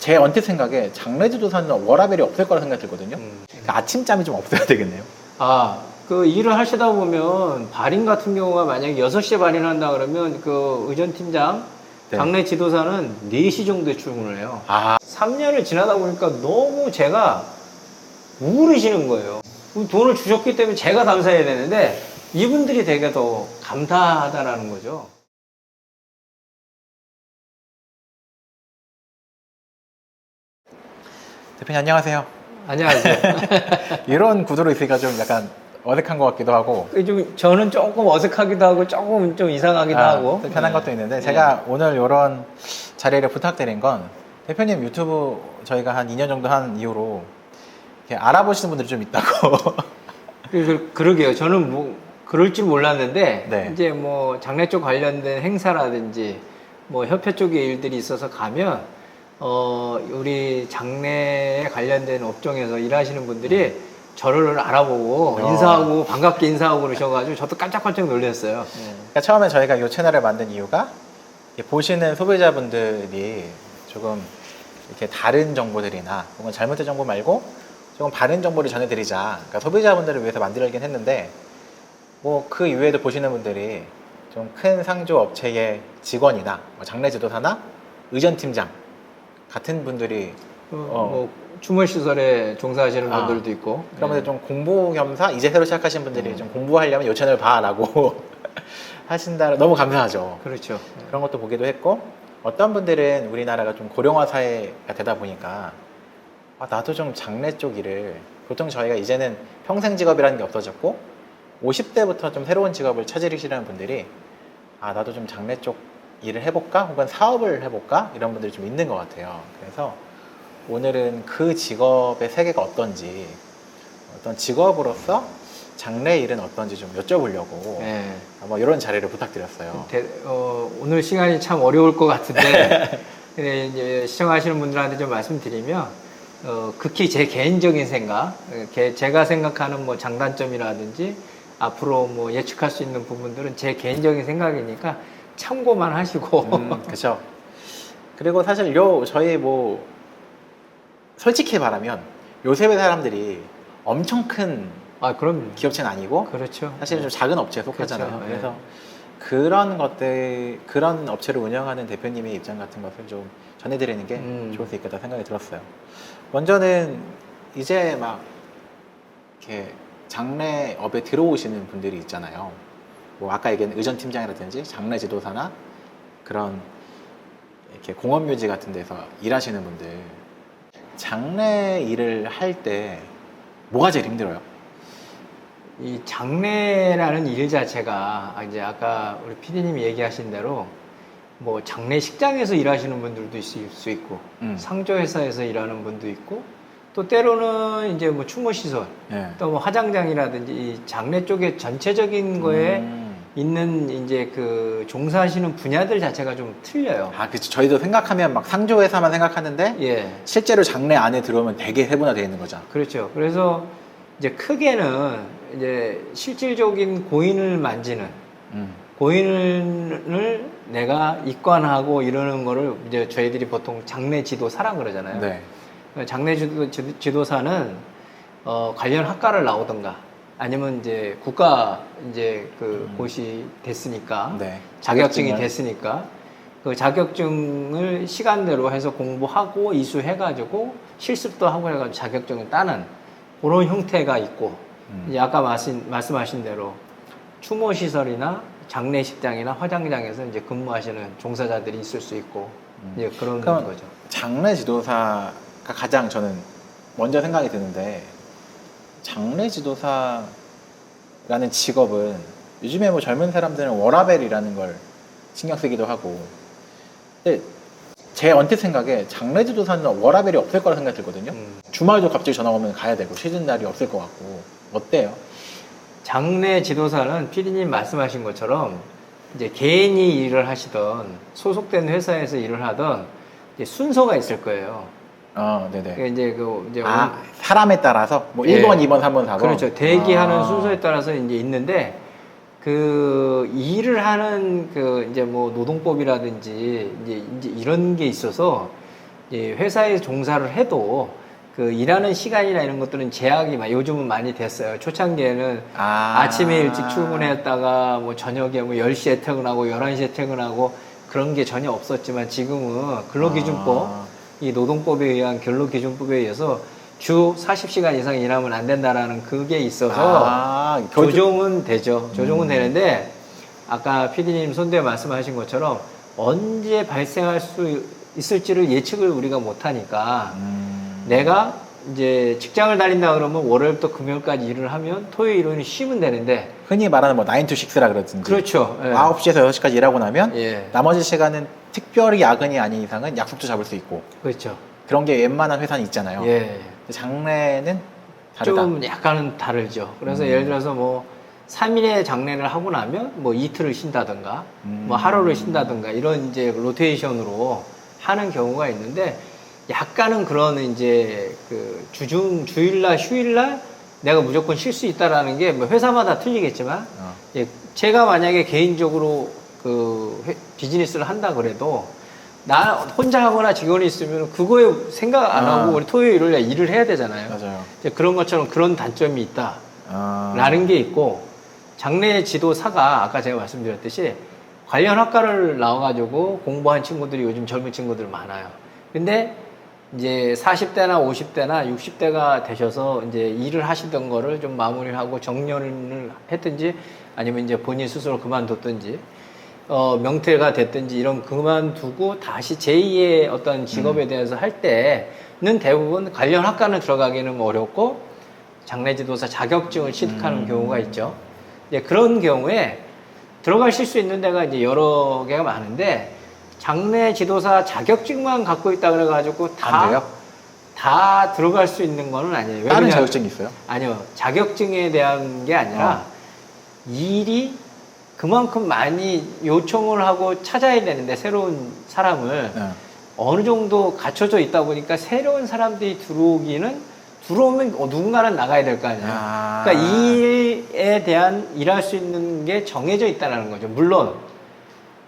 제 언뜻 생각에 장례지도사는 워라밸이 없을 거라 생각이 들거든요. 그러니까 아침잠이 좀 없어야 되겠네요. 그 일을 하시다 보면 발인 같은 경우가 만약에 6시에 발인한다 그러면 그 의전팀장, 네. 장례 지도사는 4시 정도에 출근을 해요. 3년을 지나다 보니까 너무 제가 우울해지는 거예요. 돈을 주셨기 때문에 제가 감사해야 되는데 이분들이 되게 더 감사하다라는 거죠. 대표님 안녕하세요. 안녕하세요. 이런 구도로 있으니까 좀 약간 어색한 것 같기도 하고 저는 조금 어색하기도 하고 조금 좀 이상하기도 하고 편한 것도 있는데 제가 오늘 이런 자리를 부탁드린 건 대표님 유튜브 저희가 한 2년 정도 한 이후로 이렇게 알아보시는 분들이 좀 있다고. 그러게요. 저는 뭐 그럴 줄 몰랐는데 네. 이제 뭐 장례 쪽 관련된 행사라든지 뭐 협회 쪽의 일들이 있어서 가면 우리 장례에 관련된 업종에서 일하시는 분들이 저를 알아보고 인사하고 반갑게 인사하고 그러셔가지고 저도 깜짝깜짝 놀랐어요. 그러니까 처음에 저희가 이 채널을 만든 이유가 보시는 소비자분들이 조금 이렇게 다른 정보들이나 혹은 잘못된 정보 말고 조금 바른 정보를 전해드리자. 그러니까 소비자분들을 위해서 만들긴 했는데 뭐 그 이외에도 보시는 분들이 좀 큰 상조 업체의 직원이나 뭐 장례지도사나 의전팀장 같은 분들이 뭐 주물시설에 종사하시는 분들도 있고 그러면서 좀 공부 겸사 이제 새로 시작하신 분들이 좀 공부하려면 요 채널 봐라고 하신다. 너무 감사하죠. 그렇죠. 그런 것도 보기도 했고 어떤 분들은 우리나라가 좀 고령화 사회가 되다 보니까 나도 좀 장례 쪽 일을 보통 저희가 이제는 평생 직업이라는 게 없어졌고 50대부터 좀 새로운 직업을 찾으시려는 분들이 나도 좀 장례 쪽 일을 해볼까 혹은 사업을 해볼까 이런 분들이 좀 있는 것 같아요. 그래서 오늘은 그 직업의 세계가 어떤지 어떤 직업으로서 장례 일은 어떤지 좀 여쭤보려고 뭐 이런 자리를 부탁드렸어요. 오늘 시간이 참 어려울 것 같은데 근데 이제 시청하시는 분들한테 좀 말씀드리면 극히 제 개인적인 생각, 제가 생각하는 뭐 장단점이라든지 앞으로 뭐 예측할 수 있는 부분들은 제 개인적인 생각이니까 참고만 하시고. 그렇죠. 그리고 사실 저희 뭐 솔직히 말하면 요새 사람들이 엄청 큰 그럼 기업체는 아니고 그렇죠. 사실 좀 작은 업체에 속하잖아요. 그렇죠. 그래서 그런 업체를 운영하는 대표님의 입장 같은 것을 좀 전해드리는 게 좋을 수 있겠다 생각이 들었어요. 먼저는 이제 막 이렇게 장례업에 들어오시는 분들이 있잖아요. 뭐 아까 얘기한 의전팀장이라든지 장례지도사나 그런 이렇게 공업묘지 같은 데서 일하시는 분들 장례 일을 할 때 뭐가 제일 힘들어요? 이 장례라는 일 자체가 이제 아까 우리 PD님이 얘기하신 대로 뭐 장례식장에서 일하시는 분들도 있을 수 있고 상조회사에서 일하는 분도 있고 또 때로는 이제 뭐 추모시설 또 뭐 화장장이라든지 이 장례 쪽에 전체적인 거에 있는 이제 그 종사하시는 분야들 자체가 좀 틀려요. 그렇죠. 저희도 생각하면 막 상조회사만 생각하는데 실제로 장례 안에 들어오면 되게 세분화되어 있는 거죠. 그렇죠. 그래서 이제 크게는 이제 실질적인 고인을 만지는 고인을 내가 입관하고 이러는 거를 이제 저희들이 보통 장례 지도사라 그러잖아요. 네. 장례 지도사는 관련 학과를 나오던가 아니면 이제 국가 이제 그 곳이 됐으니까 자격증이 됐으니까 그 자격증을 시간대로 해서 공부하고 이수해가지고 실습도 하고 해가지고 자격증을 따는 그런 형태가 있고 이제 아까 말씀하신 대로 추모시설이나 장례식장이나 화장장에서 이제 근무하시는 종사자들이 있을 수 있고 이제 그런 거죠. 장례지도사가 가장 저는 먼저 생각이 드는데 장례지도사라는 직업은 요즘에 뭐 젊은 사람들은 워라밸이라는 걸 신경 쓰기도 하고 근데 제 언뜻 생각에 장례지도사는 워라밸이 없을 거라 생각이 들거든요. 주말도 갑자기 전화 오면 가야 되고 쉬는 날이 없을 것 같고 어때요? 장례 지도사는 피디님 말씀하신 것처럼 이제 개인이 일을 하시던 소속된 회사에서 일을 하던 이제 순서가 있을 거예요. 네네. 이제 사람에 따라서 뭐 1번, 2번, 3번, 4번. 그렇죠. 대기하는 순서에 따라서 이제 있는데 그 일을 하는 그 이제 뭐 노동법이라든지 이제 이런 게 있어서 회사에 종사를 해도 그 일하는 시간이나 이런 것들은 제약이 요즘은 많이 됐어요. 초창기에는 아침에 일찍 출근했다가 뭐 저녁에 뭐 10시에 퇴근하고 11시에 퇴근하고 그런 게 전혀 없었지만 지금은 근로기준법, 이 노동법에 의한 근로기준법에 의해서 주 40시간 이상 일하면 안 된다라는 그게 있어서 조정은 되죠. 조정은 되는데 아까 PD님 손대 말씀하신 것처럼 언제 발생할 수 있을지를 예측을 우리가 못하니까 내가 이제 직장을 다닌다 그러면 월요일부터 금요일까지 일을 하면 토요일, 일요일은 쉬면 되는데 흔히 말하는 뭐 9 to 6라 그러든지 그렇죠. 예. 9시에서 6시까지 일하고 나면 예. 나머지 시간은 특별히 야근이 아닌 이상은 약속도 잡을 수 있고 그렇죠. 그런 게 웬만한 회사는 있잖아요. 예. 장래는 다르다. 좀 약간은 다르죠. 그래서 예를 들어서 뭐 3일에 장례를 하고 나면 뭐 이틀을 쉰다든가 뭐 하루를 쉰다든가 이런 이제 로테이션으로 하는 경우가 있는데 약간은 그런 이제 그 주일날 휴일날 내가 무조건 쉴 수 있다라는 게 뭐 회사마다 틀리겠지만 예, 제가 만약에 개인적으로 그 비즈니스를 한다 그래도 나 혼자 하거나 직원이 있으면 그거에 생각 안 하고 우리 토요일 일요일에 일을 해야 되잖아요. 맞아요. 이제 그런 것처럼 그런 단점이 있다라는 게 있고 장래 지도사가 아까 제가 말씀드렸듯이 관련 학과를 나와가지고 공부한 친구들이 요즘 젊은 친구들 많아요. 근데 이제 40대나 50대나 60대가 되셔서 이제 일을 하시던 거를 좀 마무리를 하고 정년을 했든지 아니면 이제 본인 스스로 그만뒀든지 명퇴가 됐든지 이런 그만두고 다시 제2의 어떤 직업에 대해서 할 때는 대부분 관련 학과는 들어가기는 어렵고 장래지도사 자격증을 취득하는 경우가 있죠. 이제 그런 경우에 들어가실 수 있는 데가 이제 여러 개가 많은데 장래지도사 자격증만 갖고 있다 그래가지고 다 들어갈 수 있는 거는 아니에요. 다른 자격증이 있어요? 아니요. 자격증에 대한 게 아니라 일이 그만큼 많이 요청을 하고 찾아야 되는데 새로운 사람을 어느 정도 갖춰져 있다 보니까 새로운 사람들이 들어오면 누군가는 나가야 될 거 아니에요. 그러니까 이 일에 대한 일할 수 있는 게 정해져 있다는 거죠. 물론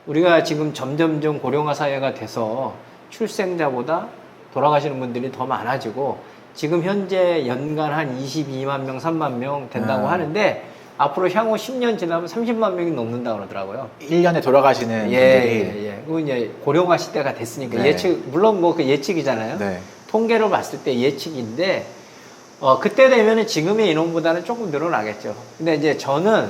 우리가 지금 점점점 고령화 사회가 돼서 출생자보다 돌아가시는 분들이 더 많아지고 지금 현재 연간 한 22만 명, 3만 명 된다고 하는데 앞으로 향후 10년 지나면 30만 명이 넘는다고 그러더라고요. 1년에 돌아가시는 분들이. 그리고 이제 고령화 시대가 됐으니까 네. 예측, 물론 뭐 그 예측이잖아요. 네. 통계로 봤을 때 예측인데, 그때 되면은 지금의 인원보다는 조금 늘어나겠죠. 근데 이제 저는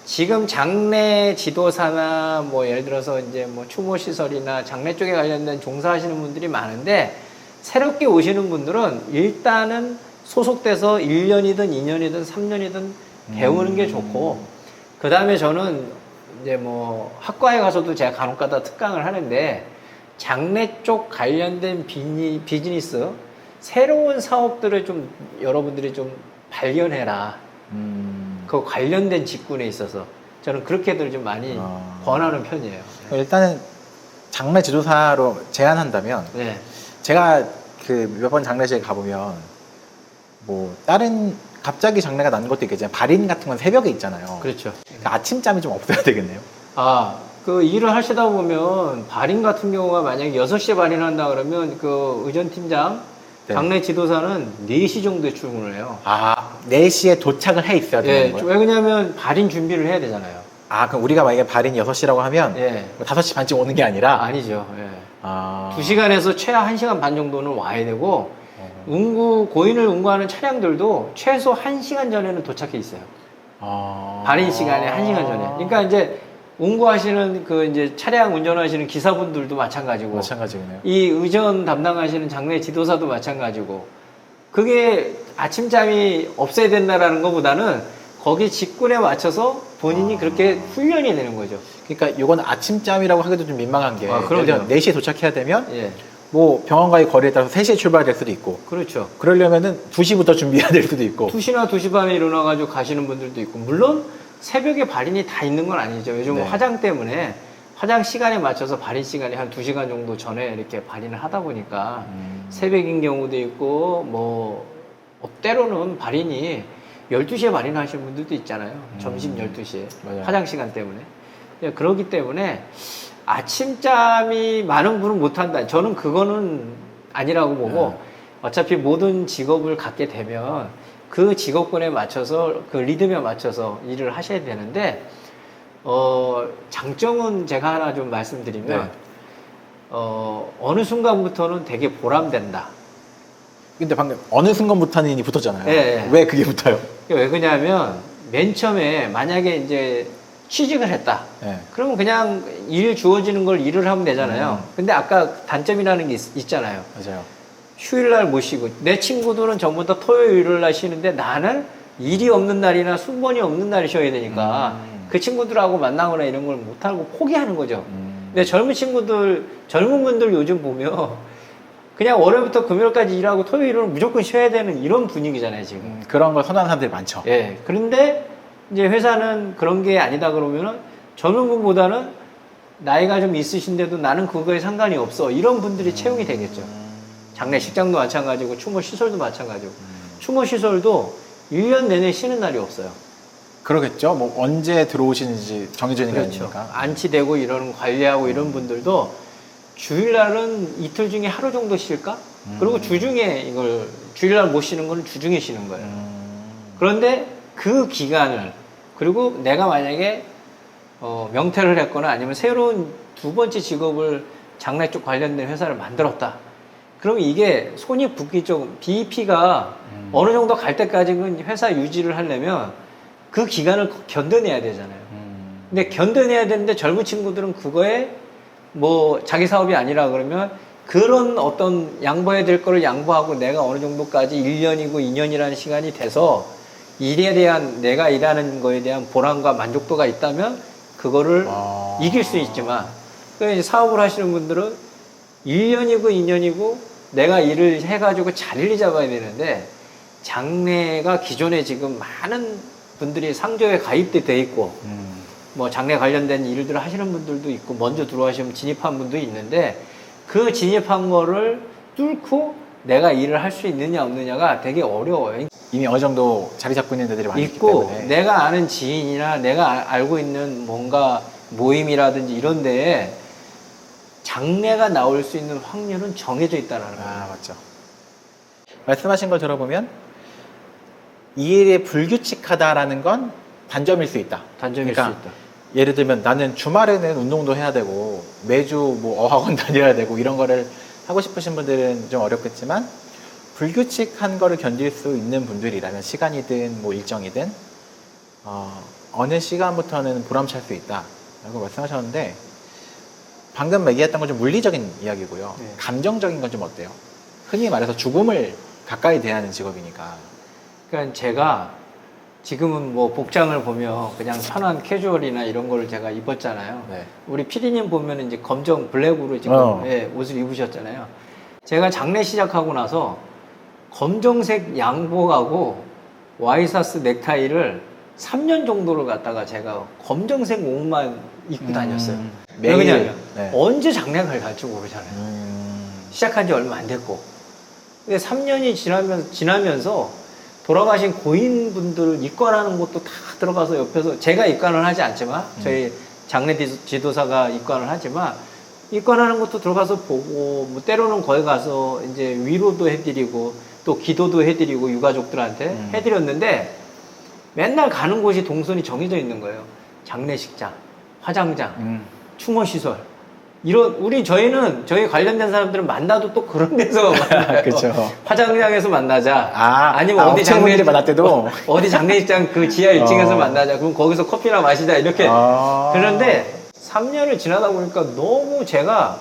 지금 장례 지도사나 뭐 예를 들어서 이제 뭐 추모시설이나 장례 쪽에 관련된 종사하시는 분들이 많은데, 새롭게 오시는 분들은 일단은 소속돼서 1년이든 2년이든 3년이든 배우는 게 좋고, 그 다음에 저는 이제 뭐 학과에 가서도 제가 간혹가다 특강을 하는데 장례 쪽 관련된 비즈니스 새로운 사업들을 좀 여러분들이 좀 발견해라. 그 관련된 직군에 있어서 저는 그렇게들 좀 많이 권하는 편이에요. 일단은 장례 지도사로 제안한다면 네. 제가 그 몇 번 장례식에 가보면 뭐 다른 갑자기 장례가 나는 것도 있겠지만 발인 같은 건 새벽에 있잖아요. 그렇죠. 그러니까 아침잠이 좀 없어야 되겠네요. 그 일을 하시다 보면 발인 같은 경우가 만약에 6시에 발인한다 그러면 그 의전팀장 네. 장례 지도사는 4시 정도에 출근을 해요. 4시에 도착을 해 있어야 되는 거예요? 왜냐면 발인 준비를 해야 되잖아요. 그럼 우리가 만약에 발인이 6시라고 하면 5시 반쯤 오는 게 아니라? 아니죠. 2시간에서 최하 1시간 반 정도는 와야 되고 고인을 운구하는 차량들도 최소 1시간 전에는 도착해 있어요. 발인 시간에 1시간 전에. 그러니까 이제 운구하시는 그 이제 차량 운전하시는 기사분들도 마찬가지고요. 이 의전 담당하시는 장례 지도사도 마찬가지고. 그게 아침잠이 없어야 된다라는 것보다는 거기 직군에 맞춰서 본인이 그렇게 훈련이 되는 거죠. 그러니까 이건 아침잠이라고 하기도 좀 민망한 게 그럼요. 4시에 도착해야 되면 뭐 병원과의 거리에 따라서 3시에 출발될 수도 있고, 그렇죠. 그러려면은 2시부터 준비해야 될 수도 있고, 2시나 2시 반에 일어나가지고 가시는 분들도 있고, 물론 새벽에 발인이 다 있는 건 아니죠. 요즘 화장 때문에 화장 시간에 맞춰서 발인 시간이 한 2시간 정도 전에 이렇게 발인을 하다 보니까 새벽인 경우도 있고, 뭐 때로는 발인이 12시에 발인하시는 분들도 있잖아요. 점심 12시에 맞아요. 화장 시간 때문에. 그렇기 때문에 아침잠이 많은 분은 못한다. 저는 그거는 아니라고 보고 어차피 모든 직업을 갖게 되면 그 직업군에 맞춰서 그 리듬에 맞춰서 일을 하셔야 되는데 장점은 제가 하나 좀 말씀드리면 어느 순간부터는 되게 보람된다. 근데 방금 어느 순간부터는이 붙었잖아요. 네. 왜 그게 붙어요? 왜 그러냐면 맨 처음에 만약에 이제 취직을 했다. 네. 그러면 그냥 일 주어지는 걸 일을 하면 되잖아요. 근데 아까 단점이라는 게 있잖아요. 맞아요. 휴일날 못 쉬고 내 친구들은 전부 다 토요일, 일요일날 쉬는데 나는 일이 없는 날이나 순번이 없는 날이 쉬어야 되니까 그 친구들하고 만나거나 이런 걸 못하고 포기하는 거죠. 근데 젊은 분들 요즘 보면 그냥 월요일부터 금요일까지 일하고 토요일은 무조건 쉬어야 되는 이런 분위기잖아요, 지금. 그런 걸 선호하는 사람들이 많죠. 예. 그런데 이제 회사는 그런 게 아니다 그러면은 젊은 분보다는 나이가 좀 있으신데도 나는 그거에 상관이 없어. 이런 분들이 채용이 되겠죠. 장례식장도 마찬가지고 추모시설도 마찬가지고. 추모시설도 1년 내내 쉬는 날이 없어요. 그러겠죠. 뭐 언제 들어오시는지 정해져 있는 게 아니니까. 안치되고 이런 관리하고 이런 분들도 주일날은 이틀 중에 하루 정도 쉴까? 그리고 주중에 주일날 못 쉬는 건 주중에 쉬는 거예요. 그런데 그 기간을, 그리고 내가 만약에 명퇴를 했거나 아니면 새로운 두 번째 직업을 장례 쪽 관련된 회사를 만들었다. 그럼 이게 손이 붓기 좀, BEP가 어느 정도 갈 때까지는 회사 유지를 하려면 그 기간을 견뎌내야 되잖아요. 근데 견뎌내야 되는데 젊은 친구들은 그거에 뭐 자기 사업이 아니라 그러면 그런 어떤 양보해야 될 거를 양보하고 내가 어느 정도까지 1년이고 2년이라는 시간이 돼서 일에 대한 내가 일하는 거에 대한 보람과 만족도가 있다면 그거를 이길 수 있지만 그러니까 사업을 하시는 분들은 1년이고 2년이고 내가 일을 해가지고 자리를 잡아야 되는데 장래가 기존에 지금 많은 분들이 상조에 가입돼 있고 뭐 장례 관련된 일들을 하시는 분들도 있고 먼저 들어가시면 진입한 분도 있는데 그 진입한 거를 뚫고 내가 일을 할 수 있느냐 없느냐가 되게 어려워요. 이미 어느 정도 자리 잡고 있는 데들이 많기 있고 때문에 내가 아는 지인이나 내가 알고 있는 뭔가 모임이라든지 이런 데에 장례가 나올 수 있는 확률은 정해져 있다는 거예요. 맞죠. 말씀하신 걸 들어보면 이 일이 불규칙하다라는 건 단점일 수 있다. 단점일 그러니까 수 있다. 예를 들면 나는 주말에는 운동도 해야 되고 매주 뭐 어학원 다녀야 되고 이런 거를 하고 싶으신 분들은 좀 어렵겠지만 불규칙한 거를 견딜 수 있는 분들이라면 시간이든 뭐 일정이든 어느 시간부터는 보람찰 수 있다 라고 말씀하셨는데 방금 얘기했던 건 좀 물리적인 이야기고요. 네. 감정적인 건 좀 어때요? 흔히 말해서 죽음을 가까이 대하는 직업이니까. 그러니까 제가 지금은 뭐 복장을 보면 그냥 편한 캐주얼이나 이런 거를 제가 입었잖아요. 네. 우리 피디님 보면 이제 검정 블랙으로 지금 옷을 입으셨잖아요. 제가 장례 시작하고 나서 검정색 양복하고 와이셔츠 넥타이를 3년 정도를 갖다가 제가 검정색 옷만 입고 다녔어요. 매일. 네. 언제 장례가 갈지 모르잖아요. 시작한 지 얼마 안 됐고. 근데 3년이 지나면서 돌아가신 고인분들 입관하는 것도 다 들어가서 옆에서 제가 입관을 하지 않지만 저희 장례 지도사가 입관을 하지만 입관하는 것도 들어가서 보고 뭐 때로는 거기 가서 이제 위로도 해드리고 또 기도도 해드리고 유가족들한테 해드렸는데 맨날 가는 곳이 동선이 정해져 있는 거예요. 장례식장, 화장장, 추모시설. 저희는 저희 관련된 사람들은 만나도 또 그런 데서 만나요. 그렇죠. 화장장에서 만나자. 아니면 어디 장례를 만날 때도 어디 장례식장 그 지하 1층에서 만나자. 그럼 거기서 커피나 마시자. 이렇게. 그런데 3년을 지나다 보니까 너무 제가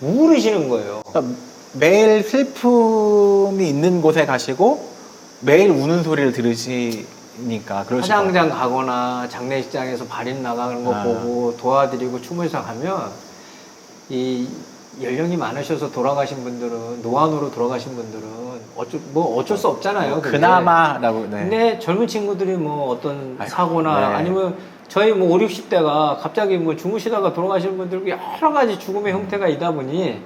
우울해지는 거예요. 그러니까 매일 슬픔이 있는 곳에 가시고 매일 우는 소리를 들으시니까 그러실 것 화장장 가거나 장례식장에서 발인 나가는 거 보고 도와드리고 추모시설 가면 이 연령이 많으셔서 돌아가신 분들은 노안으로 돌아가신 분들은 어쩔 수 없잖아요. 그나마라고. 네. 근데 젊은 친구들이 뭐 어떤 사고나 아니면 저희 뭐 5, 60대가 갑자기 뭐 주무시다가 돌아가시는 분들 여러 가지 죽음의 형태가 있다 보니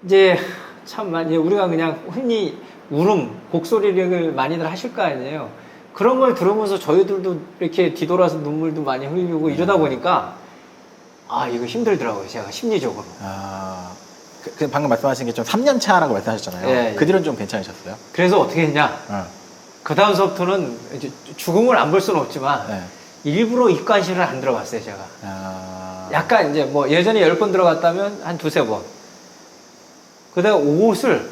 이제 참 많이 우리가 그냥 흔히 곡소리를 많이들 하실 거 아니에요. 그런 걸 들으면서 저희들도 이렇게 뒤돌아서 눈물도 많이 흘리고 이러다 보니까 이거 힘들더라고요. 제가 심리적으로. 그 방금 말씀하신 게 좀 3년 차라고 말씀하셨잖아요. 예, 예. 그 뒤로는 좀 괜찮으셨어요? 그래서 어떻게 했냐? 그 다음서부터는 이제 죽음을 안 볼 수는 없지만 네. 일부러 입관실을 안 들어갔어요, 제가. 아... 약간 이제 뭐 예전에 10번 들어갔다면 한 두세 번. 그다음 옷을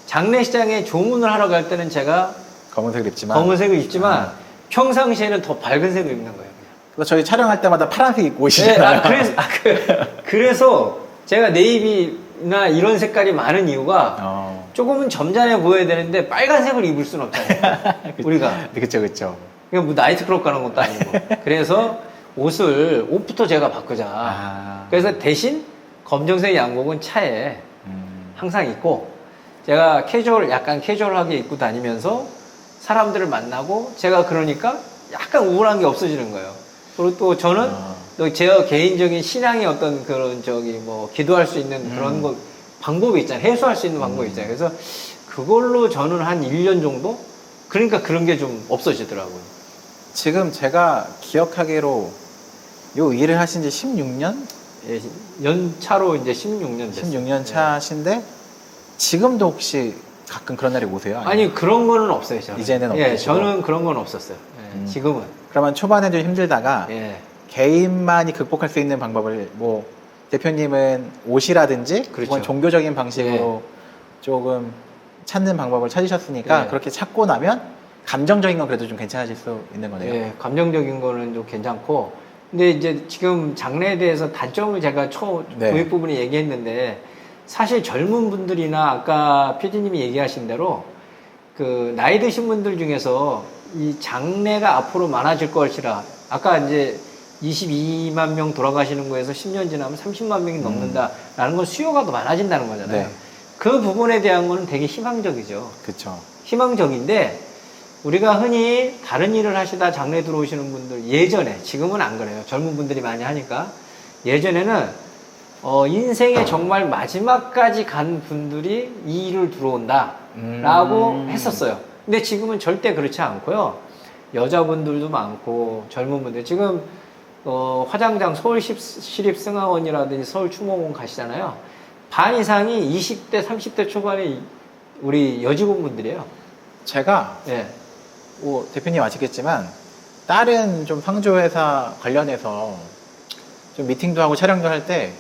장례식장에 조문을 하러 갈 때는 제가 검은색을 입지만 검은색을 입지만 평상시에는 더 밝은 색을 입는 거예요. 그래서 저희 촬영할 때마다 파란색 입고 네, 오시잖아요. 그래서 제가 네이비나 이런 색깔이 많은 이유가 조금은 점잖해 보여야 되는데 빨간색을 입을 수는 없잖아요. 우리가. 그쵸. 이거 뭐 나이트클럽 가는 것도 아니고. 그래서 옷부터 제가 바꾸자. 그래서 대신 검정색 양복은 차에 항상 입고 제가 약간 캐주얼하게 입고 다니면서 사람들을 만나고 제가 그러니까 약간 우울한 게 없어지는 거예요. 그리고 또 저는 또 제 개인적인 신앙의 어떤 그런 뭐 기도할 수 있는 그런 방법이 있잖아요. 해소할 수 있는 방법이 있잖아요. 그래서 그걸로 저는 한 1년 정도? 그러니까 그런 게 좀 없어지더라고요. 지금 제가 기억하기로 요 일을 하신 지 16년? 예, 연차로 이제 16년 됐어요. 16년 차신데 지금도 혹시 가끔 그런 날이 오세요? 아니 그런 거는 없어요. 저는. 이제는 예, 없으시고? 저는 그런 건 없었어요. 예, 지금은. 그러면 초반에 좀 힘들다가 예. 개인만이 극복할 수 있는 방법을 뭐 대표님은 옷이라든지 그렇죠. 혹은 종교적인 방식으로 조금 찾는 방법을 찾으셨으니까 그렇게 찾고 나면 감정적인 건 그래도 좀 괜찮아질 수 있는 거네요. 예, 감정적인 거는 좀 괜찮고 근데 이제 지금 장래에 대해서 단점을 제가 도입 부분에 얘기했는데 사실 젊은 분들이나 아까 PD님이 얘기하신 대로 그 나이 드신 분들 중에서 이 장래가 앞으로 많아질 것이라 아까 이제 22만 명 돌아가시는 거에서 10년 지나면 30만 명이 넘는다라는 건 수요가 더 많아진다는 거잖아요. 그 부분에 대한 거는 되게 희망적이죠. 그렇죠. 희망적인데 우리가 흔히 다른 일을 하시다 장래 들어오시는 분들 예전에 지금은 안 그래요. 젊은 분들이 많이 하니까 예전에는 인생의 정말 마지막까지 간 분들이 이 일을 들어온다라고 했었어요. 근데 지금은 절대 그렇지 않고요. 여자분들도 많고 젊은 분들 지금 화장장 서울시립승하원이라든지 서울충무원 가시잖아요. 반 이상이 20대, 30대 초반의 우리 여직원분들이에요. 제가 뭐 대표님 아시겠지만 다른 좀 상조회사 관련해서 좀 미팅도 하고 촬영도 할 때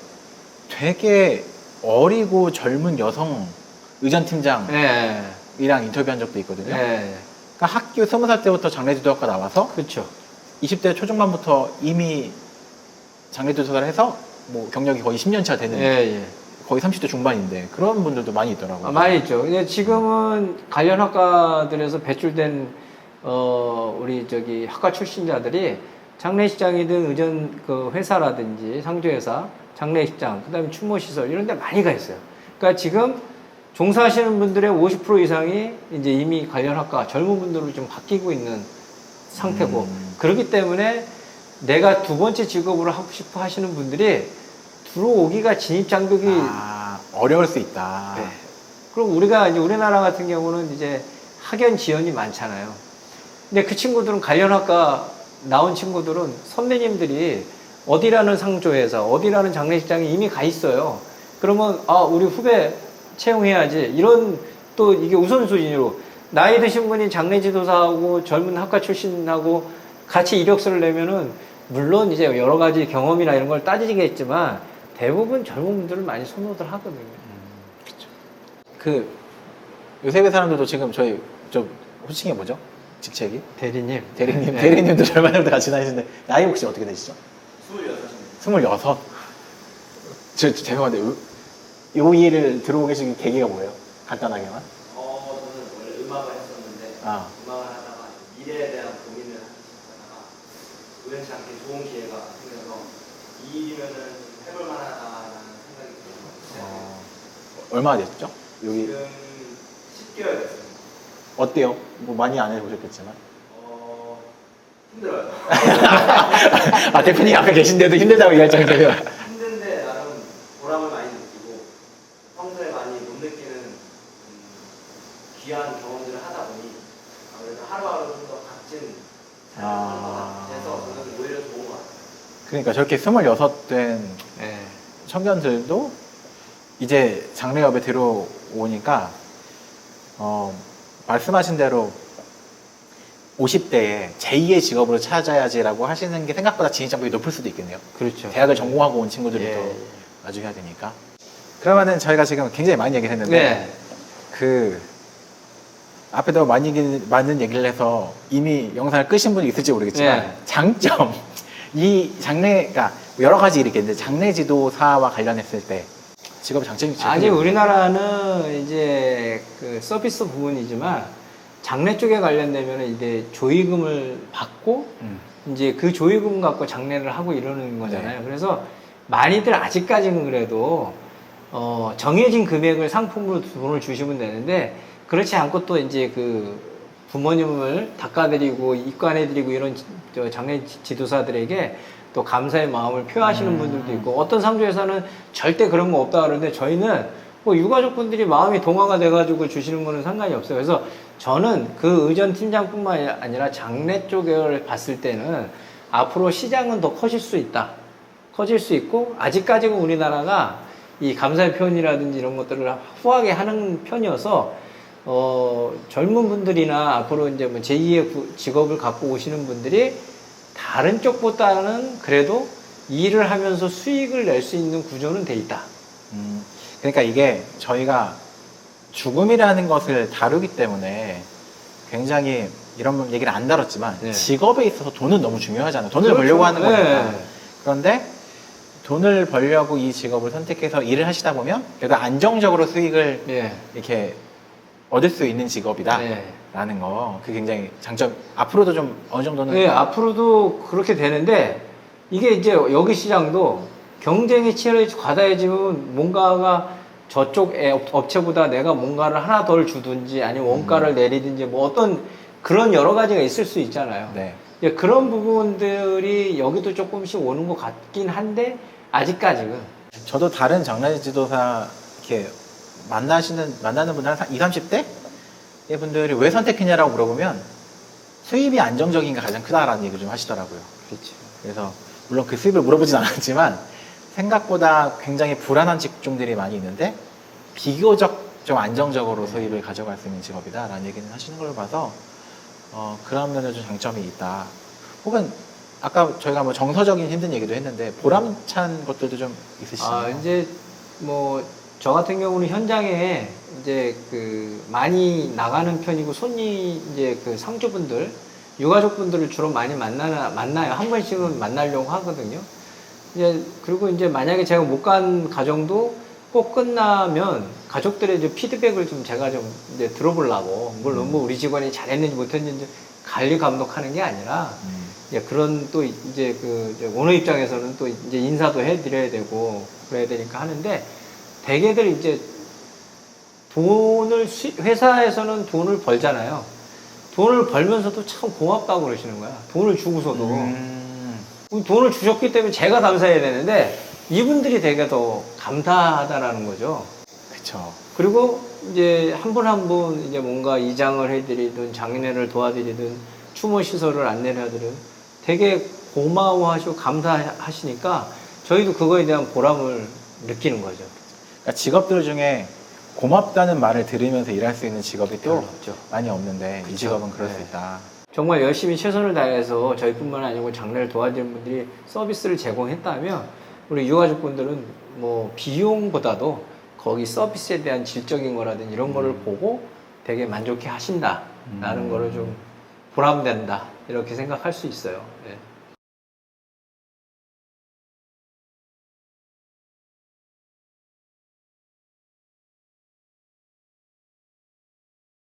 되게 어리고 젊은 여성 의전팀장이랑 인터뷰한 적도 있거든요. 그러니까 학교 20살 때부터 장례지도학과 나와서 그렇죠. 20대 초중반부터 이미 장례지도사를 해서 뭐 경력이 거의 10년 차 되는 거의 30대 중반인데 그런 분들도 많이 있더라고요. 많이 있죠. 근데 지금은 관련 학과들에서 배출된 우리 학과 출신자들이 장례식장이든 의전 그 회사라든지 상조회사, 장례식장, 그다음에 추모시설 이런 데 많이 가 있어요. 그러니까 지금 종사하시는 분들의 50% 이상이 이제 이미 관련 학과 젊은 분들로 좀 바뀌고 있는 상태고 그렇기 때문에 내가 두 번째 직업으로 하고 싶어 하시는 분들이 들어오기가 진입 장벽이 어려울 수 있다. 그럼 우리가 이제 우리나라 같은 경우는 이제 학연 지연이 많잖아요. 근데 그 친구들은 관련학과 나온 친구들은 선배님들이 어디라는 상조회사, 어디라는 장례식장에 이미 가 있어요. 그러면 우리 후배 채용해야지. 이런 또 이게 우선순위로 나이 드신 분이 장례지도사하고 젊은 학과 출신하고 같이 이력서를 내면은 물론 이제 여러 가지 경험이나 이런 걸 따지겠지만 대부분 젊은 분들을 많이 선호들 하거든요. 그렇죠. 그 요새 사람들도 지금 저희 호칭이 뭐죠? 직책이? 대리님. 대리님도 젊은 애들도 같이 다니시는데 나이 혹시 어떻게 되시죠? 26. 26. 죄송한데 요 일을 들어오고 계신 계기가 뭐예요? 간단하게만. 저는 원래 음악을 했었는데 음악을 하다가 미래에 대한 고민을 하다가 우연치 않게 좋은 기회가 생겨서 이 일이면은 해볼 만하다라는 생각이 들어서 얼마나 됐죠? 여기 지금 10개월 됐어요. 어때요? 뭐 많이 안 해보셨겠지만. 힘들어요. 대표님 앞에 계신데도 힘들다고 얘기할 정도예요. 힘든데 나름 보람을 많이 느끼고 평소에 많이 못 느끼는 귀한 경험들을 하다 보니 아무래도 하루하루 좀 더 값진 삶을 것 같아서 저는 오히려 좋은 것 같아요. 그러니까 저렇게 26된 청년들도 이제 장래업에 들어오니까 말씀하신 대로 50대에 제2의 직업으로 찾아야지라고 하시는 게 생각보다 진입장벽이 높을 수도 있겠네요. 그렇죠. 대학을 전공하고 온 친구들이 예. 또 나중에 해야 되니까. 그러면은 저희가 지금 굉장히 많이 얘기를 했는데 네. 그 앞에도 많은 얘기를 해서 이미 영상을 끄신 분이 있을지 모르겠지만 네. 장점 이 장래가 여러 가지 일이 있겠는데 장래 지도사와 관련했을 때 직업의 장점이 아니 우리나라는 이제 그 서비스 부분이지만 장래 쪽에 관련되면 이제 조의금을 받고 이제 그 조의금 갖고 장래를 하고 이러는 거잖아요. 네. 그래서 많이들 아직까지는 그래도 정해진 금액을 상품으로 돈을 주시면 되는데 그렇지 않고 또 이제 그 부모님을 닦아드리고 입관해드리고 이런 장래 지도사들에게 또 감사의 마음을 표하시는 분들도 있고 어떤 상조에서는 절대 그런 거 없다 그러는데 저희는 뭐 유가족분들이 마음이 동화가 돼가지고 주시는 거는 상관이 없어요. 그래서 저는 그 의전 팀장뿐만 아니라 장래 쪽을 봤을 때는 앞으로 시장은 더 커질 수 있다. 커질 수 있고 아직까지는 우리나라가 이 감사의 표현이라든지 이런 것들을 후하게 하는 편이어서 젊은 분들이나 앞으로 이제 뭐 제2의 직업을 갖고 오시는 분들이 다른 쪽보다는 그래도 일을 하면서 수익을 낼 수 있는 구조는 돼 있다. 그러니까 이게 저희가 죽음이라는 것을 다루기 때문에 굉장히 이런 얘기를 안 다뤘지만 네. 직업에 있어서 돈은 너무 중요하잖아요. 돈을 그렇죠. 벌려고 하는 거니까. 네. 그런데 돈을 벌려고 이 직업을 선택해서 일을 하시다 보면 그래도 안정적으로 수익을 예. 이렇게 얻을 수 있는 직업이다. 네. 라는 거. 그게 굉장히 장점. 앞으로도 좀 어느 정도는. 네, 앞으로도 그렇게 되는데 이게 이제 여기 시장도 경쟁이 과다해지면 뭔가가 저쪽 업체보다 내가 뭔가를 하나 덜 주든지 아니면 원가를 내리든지 뭐 어떤 그런 여러 가지가 있을 수 있잖아요. 네. 예, 그런 부분들이 여기도 조금씩 오는 것 같긴 한데 아직까지는 저도 다른 장래 지도사 이렇게 만나는 분들 한 20, 30대? 이 분들이 왜 선택했냐라고 물어보면 수입이 안정적인 게 가장 크다라는 얘기를 좀 하시더라고요. 그렇죠. 그래서 물론 그 수입을 물어보진 않았지만 생각보다 굉장히 불안한 직종들이 많이 있는데 비교적 좀 안정적으로 수입을 가져갈 수 있는 직업이다라는 얘기는 하시는 걸 봐서 그런 면에 좀 장점이 있다. 혹은 아까 저희가 뭐 정서적인 힘든 얘기도 했는데 보람찬 것들도 좀 있으시잖아요. 이제 뭐 저 같은 경우는 현장에 이제 그 많이 나가는 편이고 이제 그 상주분들, 유가족분들을 주로 많이 만나요. 한 번씩은 만나려고 하거든요. 이제 그리고 이제 만약에 제가 못 간 가정도 꼭 끝나면 가족들의 이제 피드백을 좀 제가 좀 이제 들어보려고 물론 뭐 우리 직원이 잘했는지 못했는지 관리 감독하는 게 아니라 이제 그런 또 이제 그 오너 입장에서는 또 이제 인사도 해드려야 되고 그래야 되니까 하는데 대개들 이제 회사에서는 돈을 벌잖아요. 돈을 벌면서도 참 고맙다고 그러시는 거야. 돈을 주고서도. 돈을 주셨기 때문에 제가 감사해야 되는데 이분들이 되게 더 감사하다라는 거죠. 그렇죠. 그리고 이제 한 분 한 분 이제 뭔가 이장을 해드리든 장례를 도와드리든 추모 시설을 안내를 하든 되게 고마워하시고 감사하시니까 저희도 그거에 대한 보람을 느끼는 거죠. 그러니까 직업들 중에 고맙다는 말을 들으면서 일할 수 있는 직업이 또 별로 없죠. 많이 없는데 이 직업은 그럴 네. 수 있다. 정말 열심히 최선을 다해서 저희뿐만 아니고 장례를 도와주는 분들이 서비스를 제공했다면 우리 유가족분들은 뭐 비용보다도 거기 서비스에 대한 질적인 거라든지 이런 거를 보고 되게 만족해 하신다라는 거를 좀 보람된다 이렇게 생각할 수 있어요. 네.